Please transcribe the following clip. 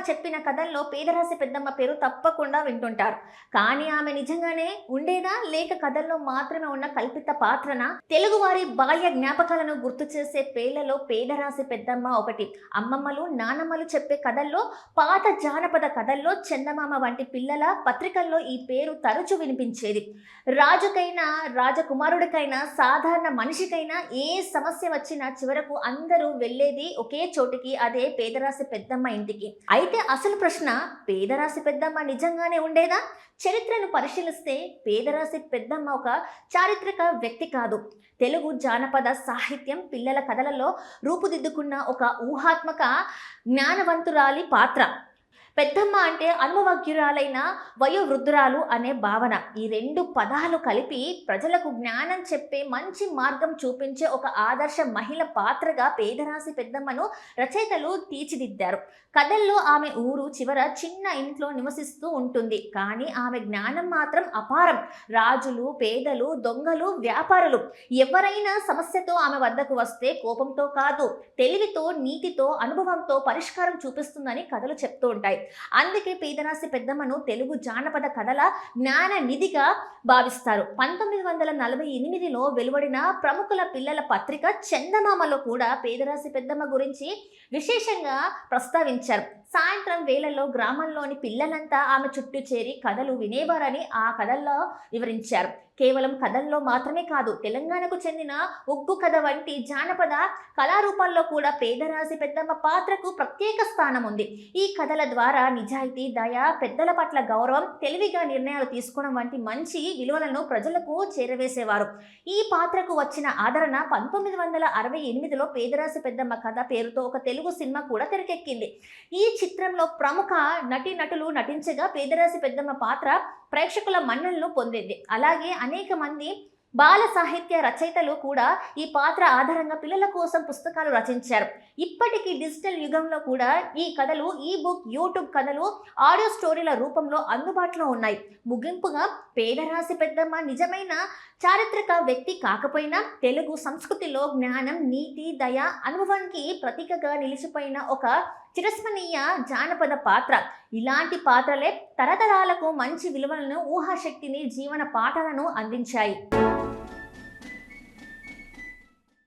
చెప్పిన కథల్లో పేదరాశి పెద్దమ్మ పేరు తప్పకుండా వింటుంటారు. కానీ ఆమె నిజంగానే ఉండేదా, లేక కథల్లో మాత్రమే ఉన్న కల్పిత పాత్రనా? తెలుగువారి బాల్య జ్ఞాపకాలను గుర్తు చేసే పేర్లలో పేదరాశి పెద్దమ్మ ఒకటి. అమ్మమ్మలు, నానమ్మలు చెప్పే కథల్లో, పాత జానపద కథల్లో చందమామ వంటి పిల్లల పత్రికల్లో ఈ పేరు తరచు వినిపించేది. రాజుకైనా, రాజకుమారుడికైనా, సాధారణ మనిషికైనా ఏ సమస్య వచ్చినా చివరకు అందరూ వెళ్ళేది ఒకే చోటికి, అదే పేదరాశి పెద్దమ్మ ఇంటికి. అయితే అసలు ప్రశ్న, పేదరాశి పెద్దమ్మ నిజంగానే ఉండేదా? చరిత్రను పరిశీలిస్తే పేదరాశి పెద్దమ్మ ఒక చారిత్రక వ్యక్తి కాదు. తెలుగు జానపద సాహిత్యం పిల్లల కథలలో రూపుదిద్దుకున్న ఒక ఊహాత్మక జ్ఞానవంతురాలి పాత్ర. పెద్దమ్మ అంటే అనుభవజ్ఞురాలైన వయోవృద్ధురాలు అనే భావన. ఈ రెండు పదాలు కలిపి ప్రజలకు జ్ఞానం చెప్పే, మంచి మార్గం చూపించే ఒక ఆదర్శ మహిళ పాత్రగా పేదరాశి పెద్దమ్మను రచయితలు తీర్చిదిద్దారు. కథల్లో ఆమె ఊరు చివర చిన్న ఇంట్లో నివసిస్తూ ఉంటుంది. కానీ ఆమె జ్ఞానం మాత్రం అపారం. రాజులు, పేదలు, దొంగలు, వ్యాపారులు ఎవరైనా సమస్యతో ఆమె వద్దకు వస్తే కోపంతో కాదు, తెలివితో, నీతితో, అనుభవంతో పరిష్కారం చూపిస్తుందని కథలు చెప్తూ ఉంటాయి. అందుకే పేదరాశి పెద్దమ్మను తెలుగు జానపద కథల జ్ఞాన నిధిగా భావిస్తారు. 1948లో వెలువడిన ప్రముఖుల పిల్లల పత్రిక చందమామలో కూడా పేదరాశి పెద్దమ్మ గురించి విశేషంగా ప్రస్తావించారు. సాయంత్రం వేళల్లో గ్రామంలోని పిల్లలంతా ఆమె చుట్టూ చేరి కథలు వినేవారని ఆ కథల్లో వివరించారు. కేవలం కథల్లో మాత్రమే కాదు, తెలంగాణకు చెందిన ఒగ్గు కథ వంటి జానపద కళారూపాల్లో కూడా పేదరాశి పెద్దమ్మ పాత్రకు ప్రత్యేక స్థానం ఉంది. ఈ కథల ద్వారా నిజాయితీ, దయ, పెద్దల పట్ల గౌరవం, తెలివిగా నిర్ణయాలు తీసుకోవడం వంటి మంచి విలువలను ప్రజలకు చేరవేసేవారు. ఈ పాత్రకు వచ్చిన ఆదరణ 1968లో పేదరాశి పెద్దమ్మ కథ పేరుతో ఒక తెలుగు సినిమా కూడా తెరకెక్కింది. ఈ చిత్రంలో ప్రముఖ నటీనటులు నటించగా పేదరాశి పెద్దమ్మ పాత్ర ప్రేక్షకుల మన్ననలు పొందింది. అలాగే అనేక మంది బాల సాహిత్య రచయితలు కూడా ఈ పాత్ర ఆధారంగా పిల్లల కోసం పుస్తకాలు రచించారు. ఇప్పటికీ డిజిటల్ యుగంలో కూడా ఈ కథలు ఈ-బుక్, యూట్యూబ్ కథలు, ఆడియో స్టోరీల రూపంలో అందుబాటులో ఉన్నాయి. ముగింపుగా, పేదరాశి పెద్దమ్మ నిజమైన చారిత్రక వ్యక్తి కాకపోయినా తెలుగు సంస్కృతిలో జ్ఞానం, నీతి, దయ, అనుభవానికి ప్రతీకగా నిలిచిపోయిన ఒక చిరస్మరణీయ జానపద పాత్ర. ఇలాంటి పాత్రలే తరతరాలకు మంచి విలువలను, ఊహాశక్తిని, జీవన పాఠాలను అందించాయి.